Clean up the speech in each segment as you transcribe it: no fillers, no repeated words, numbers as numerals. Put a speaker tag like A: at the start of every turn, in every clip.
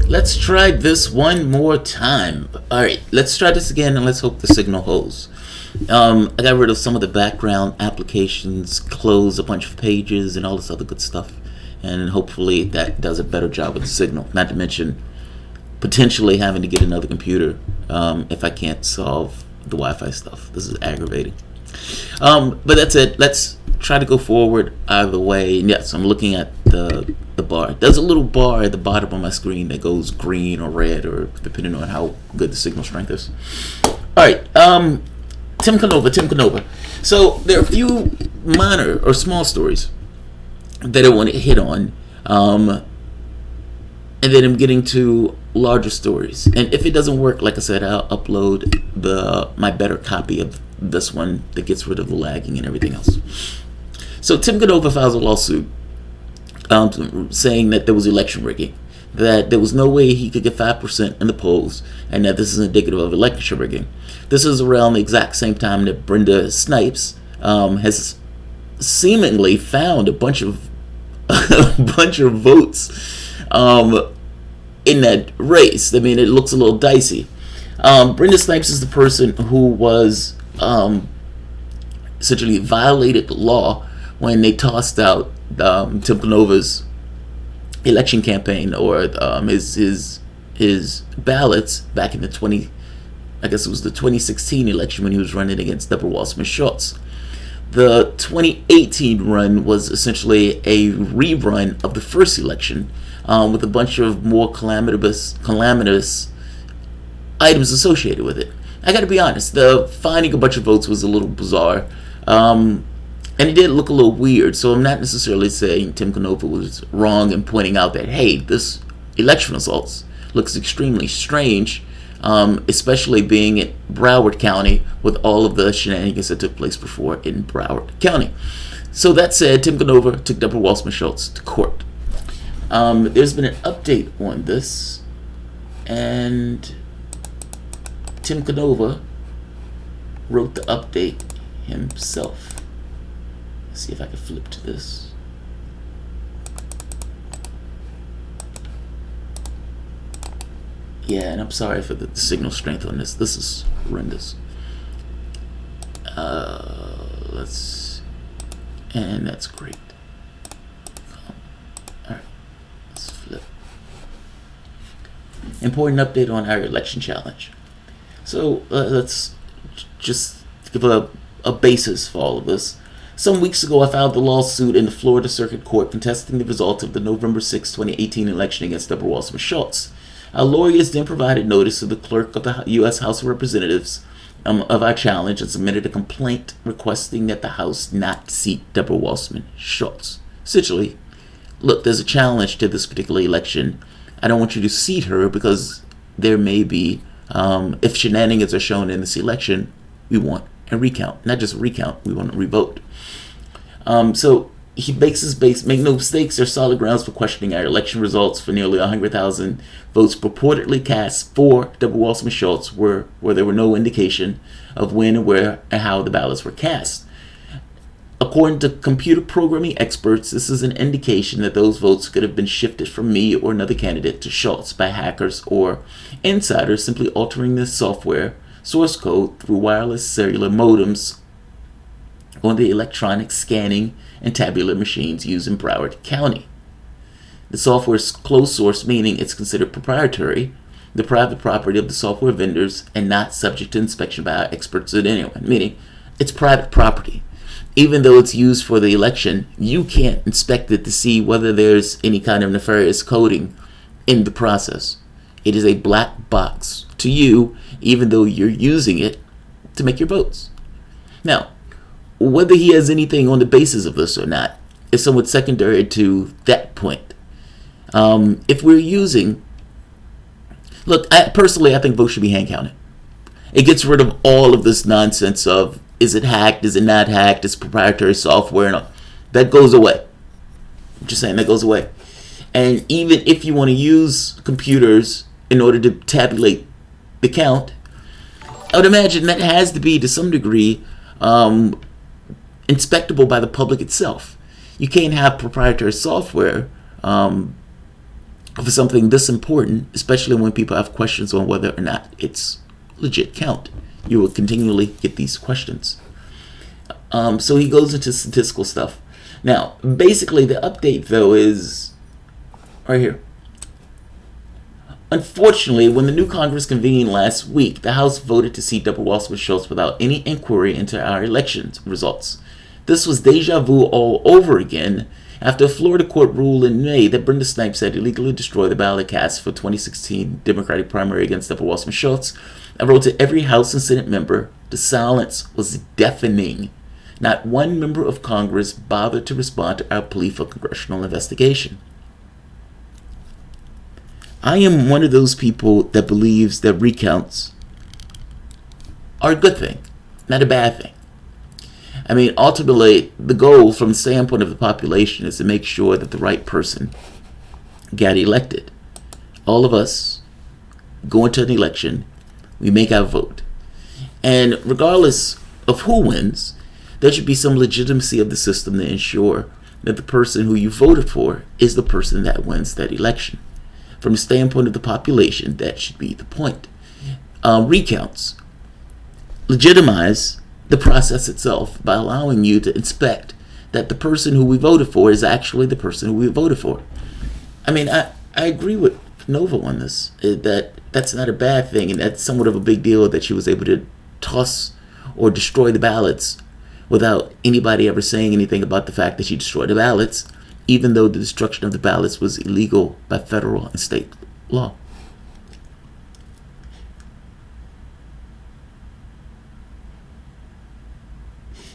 A: Let's try this one more time. Alright, let's try this again and let's hope the signal holds. I got rid of some of the background applications, closed a bunch of pages and all this other good stuff. And hopefully that does a better job with the signal. Not to mention potentially having to get another computer if I can't solve the Wi-Fi stuff. This is aggravating. But that's it. Let's try to go forward either way. And yes, I'm looking at the bar. There's a little bar at the bottom of my screen that goes green or red, or depending on how good the signal strength is. Alright, Tim Canova. So there are a few minor or small stories that I want to hit on, and then I'm getting to larger stories. And if it doesn't work, like I said, I'll upload my better copy of this one that gets rid of the lagging and everything else. So Tim Canova files a lawsuit saying that there was election rigging, that there was no way he could get 5% in the polls, and that this is indicative of election rigging. This is around the exact same time that Brenda Snipes has seemingly found a bunch of votes in that race. I mean, it looks a little dicey. Brenda Snipes is the person who was essentially violated the law when they tossed out Tim Canova's election campaign, or his ballots back in the 2016 election when he was running against Deborah Wasserman Shultz. The 2018 run was essentially a rerun of the first election, with a bunch of more calamitous items associated with it. I got to be honest, the finding a bunch of votes was a little bizarre, and it did look a little weird. So I'm not necessarily saying Tim Canova was wrong in pointing out that, hey, this election results looks extremely strange, especially being in Broward County with all of the shenanigans that took place before in Broward County. So that said, Tim Canova took Deborah Wasserman Shultz to court. There's been an update on this, and Tim Canova wrote the update himself. Let's see if I can flip to this. Yeah, and I'm sorry for the signal strength on this. This is horrendous. And that's great. Alright, let's flip. Important update on our election challenge. So let's just give a basis for all of this. Some weeks ago, I filed the lawsuit in the Florida Circuit Court contesting the results of the November 6, 2018 election against Deborah Wasserman Shultz. Our lawyers then provided notice to the clerk of the U.S. House of Representatives of our challenge and submitted a complaint requesting that the House not seat Deborah Wasserman Shultz. Essentially, look, there's a challenge to this particular election. I don't want you to seat her because there may be, if shenanigans are shown in this election, we want a recount. Not just a recount, we want a revote. So he makes his base. Make no mistakes, there's solid grounds for questioning our election results for nearly 100,000 votes purportedly cast for Deborah Wasserman Shultz, where there were no indication of when and where and how the ballots were cast. According to computer programming experts, this is an indication that those votes could have been shifted from me or another candidate to Shultz by hackers or insiders simply altering the software source code through wireless cellular modems on the electronic scanning and tabular machines used in Broward County. The software is closed source, meaning it's considered proprietary, the private property of the software vendors, and not subject to inspection by experts at anyone, meaning it's private property. Even though it's used for the election, you can't inspect it to see whether there's any kind of nefarious coding in the process. It is a black box to you, even though you're using it to make your votes. Now, whether he has anything on the basis of this or not is somewhat secondary to that point. If we're using... Look, I think votes should be hand counted. It gets rid of all of this nonsense of, is it hacked, is it not hacked, is proprietary software, and all. That goes away. I'm just saying, that goes away. And even if you want to use computers in order to tabulate the count, I would imagine that has to be, to some degree, inspectable by the public itself. You can't have proprietary software for something this important, especially when people have questions on whether or not it's legit count. You will continually get these questions. So he goes into statistical stuff. Now, basically, the update, though, is right here. Unfortunately, when the new Congress convened last week, the House voted to seat Deborah Wasserman Shultz without any inquiry into our election results. This was deja vu all over again after a Florida court ruled in May that Brenda Snipes had illegally destroyed the ballot cast for 2016 Democratic primary against Deborah Wasserman Shultz. I wrote to every House and Senate member. The silence was deafening. Not one member of Congress bothered to respond to our plea for congressional investigation. I am one of those people that believes that recounts are a good thing, not a bad thing. I mean, ultimately, the goal from the standpoint of the population is to make sure that the right person got elected. All of us go into an election, we make our vote. And regardless of who wins, there should be some legitimacy of the system to ensure that the person who you voted for is the person that wins that election. From the standpoint of the population, that should be the point. Recounts legitimize the process itself by allowing you to inspect that the person who we voted for is actually the person who we voted for. I mean, I agree with Canova on this, that's not a bad thing, and that's somewhat of a big deal that she was able to toss or destroy the ballots without anybody ever saying anything about the fact that she destroyed the ballots, even though the destruction of the ballots was illegal by federal and state law.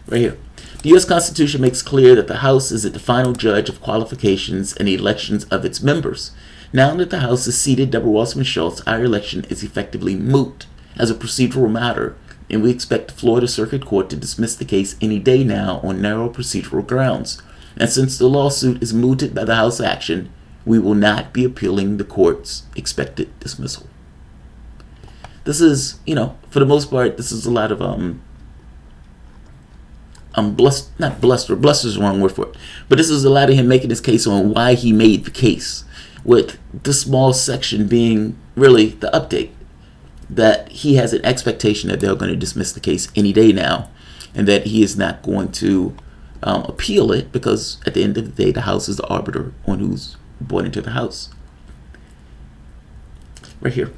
A: Right here. The U.S. Constitution makes clear that the House is the final judge of qualifications and the elections of its members. Now that the House has seated Deborah Wasserman Shultz, our election is effectively moot as a procedural matter, and we expect the Florida Circuit Court to dismiss the case any day now on narrow procedural grounds. And since the lawsuit is mooted by the House action, we will not be appealing the court's expected dismissal. This is, for the most part, this is a lot of not bluster. Bluster is the wrong word for it. But this is a lot of him making his case on why he made the case, with this small section being really the update that he has an expectation that they're going to dismiss the case any day now, and that he is not going to appeal it, because at the end of the day, the House is the arbiter on who's born into the House. Right here.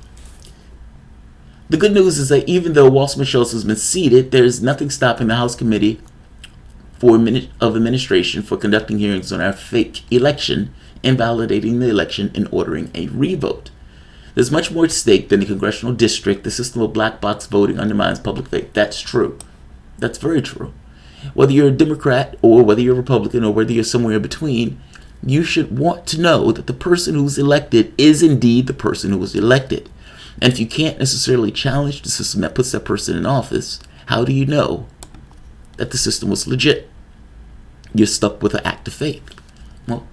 A: The good news is that even though Wasserman Shultz has been seated, there is nothing stopping the House Committee of Administration for conducting hearings on our fake election, invalidating the election, and ordering a revote. There's much more at stake than the congressional district. The system of black box voting undermines public faith. That's true. That's very true. Whether you're a Democrat or whether you're a Republican or whether you're somewhere in between, you should want to know that the person who's elected is indeed the person who was elected. And if you can't necessarily challenge the system that puts that person in office, how do you know that the system was legit? You're stuck with an act of faith. Well,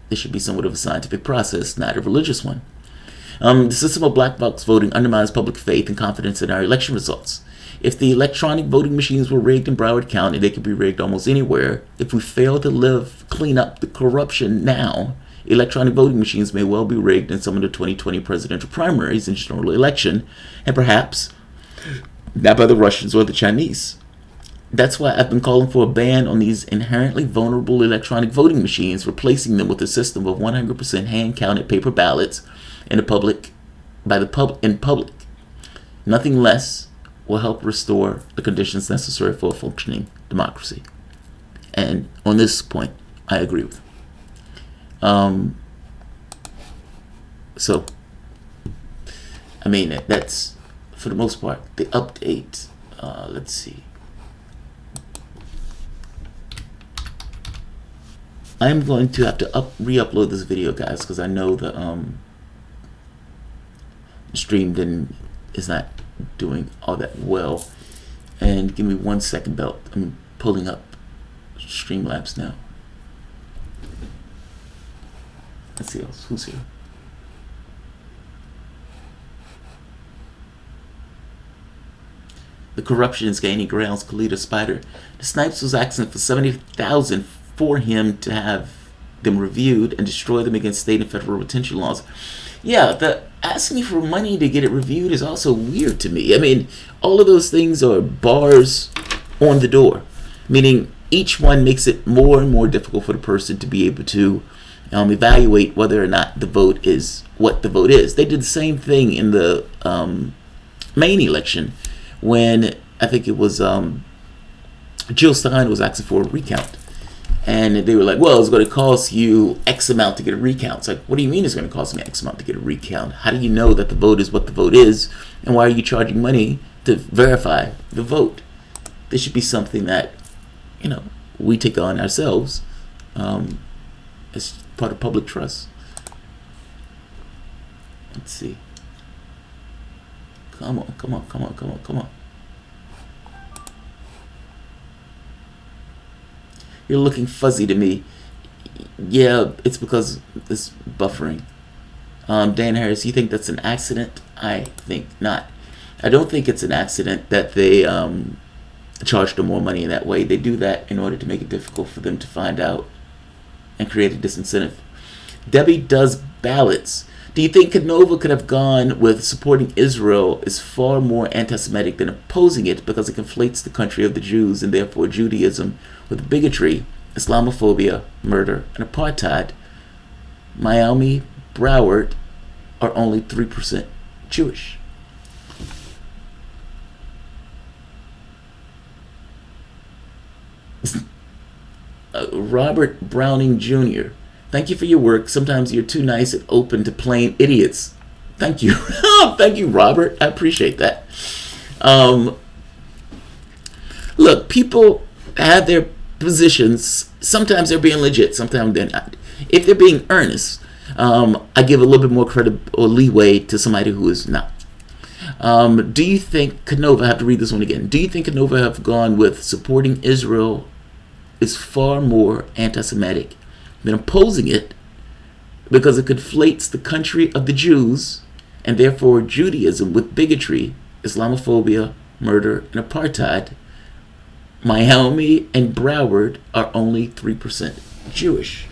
A: this should be somewhat of a scientific process, not a religious one. The system of black box voting undermines public faith and confidence in our election results. If the electronic voting machines were rigged in Broward County, they could be rigged almost anywhere. If we fail to clean up the corruption now, electronic voting machines may well be rigged in some of the 2020 presidential primaries and general election, and perhaps not by the Russians or the Chinese. That's why I've been calling for a ban on these inherently vulnerable electronic voting machines, replacing them with a system of 100% hand-counted paper ballots in public. Nothing less will help restore the conditions necessary for a functioning democracy. And on this point, I agree with him. So, I mean, that's, for the most part, the update. Let's see. I'm going to have to re-upload this video, guys, because I know the stream is not doing all that well. And give me 1 second, belt. I'm pulling up Streamlabs now. Let's see who's here. The corruption is gaining grounds. Kalita Spider. The Snipes was asking for $70,000 for him to have them reviewed and destroy them against state and federal retention laws. Yeah, the asking for money to get it reviewed is also weird to me. I mean, all of those things are bars on the door, meaning each one makes it more and more difficult for the person to be able to evaluate whether or not the vote is what the vote is. They did the same thing in the Maine election when I think it was Jill Stein was asking for a recount. And they were like, well, it's going to cost you X amount to get a recount. It's like, what do you mean it's going to cost me X amount to get a recount? How do you know that the vote is what the vote is? And why are you charging money to verify the vote? This should be something that, we take on ourselves as part of public trust. Let's see. Come on. You're looking fuzzy to me. Yeah, it's because this buffering. Dan Harris, you think that's an accident? I think not. I don't think it's an accident that they charge them more money in that way. They do that in order to make it difficult for them to find out and create a disincentive. Debbie does ballots. Do you think Canova could have gone with supporting Israel is far more anti-Semitic than opposing it because it conflates the country of the Jews and therefore Judaism with bigotry, Islamophobia, murder, and apartheid? Miami, Broward are only 3% Jewish. Robert Browning Jr. Thank you for your work. Sometimes you're too nice and open to plain idiots. Thank you. Thank you, Robert. I appreciate that. Look, people have their positions. Sometimes they're being legit. Sometimes they're not. If they're being earnest, I give a little bit more credit or leeway to somebody who is not. Do you think Canova, I have to read this one again. Do you think Canova have gone with supporting Israel is far more anti-Semitic than opposing it because it conflates the country of the Jews and therefore Judaism with bigotry, Islamophobia, murder, and apartheid? Miami and Broward are only 3% Jewish.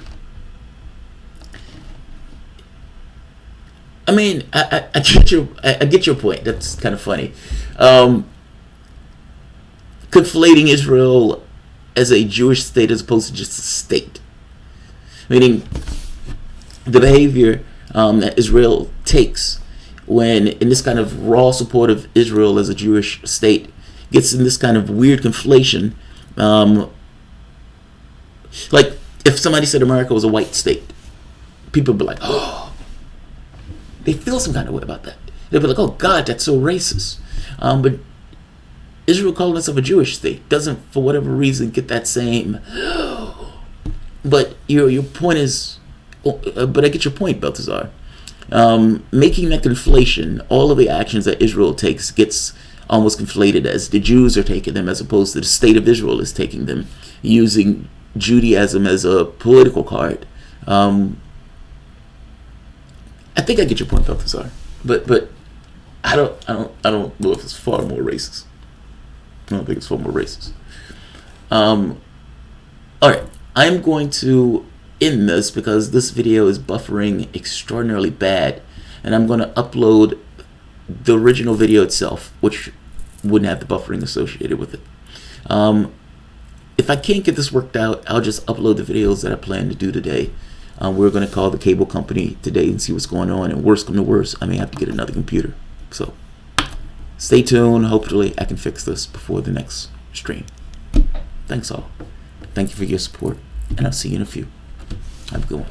A: I mean, I get your point. That's kind of funny. Conflating Israel as a Jewish state as opposed to just a state. Meaning the behavior that Israel takes when in this kind of raw support of Israel as a Jewish state gets in this kind of weird conflation. Like if somebody said America was a white state, people would be like, oh, they feel some kind of way about that. They'd be like, oh God, that's so racist. But Israel calling itself a Jewish state doesn't, for whatever reason, get that same. But your point is, but I get your point, Baltazar. Making that conflation, all of the actions that Israel takes gets almost conflated as the Jews are taking them as opposed to the state of Israel is taking them, using Judaism as a political card. I think I get your point, Baltazar. But I don't know if it's far more racist. I don't think it's far more racist. Alright, I'm going to end this because this video is buffering extraordinarily bad, and I'm going to upload the original video itself, which wouldn't have the buffering associated with it. If I can't get this worked out, I'll just upload the videos that I plan to do today. We're going to call the cable company today and see what's going on, and worst come to worst, I may have to get another computer. So stay tuned. Hopefully I can fix this before the next stream. Thanks all. Thank you for your support, and I'll see you in a few. Have a good one.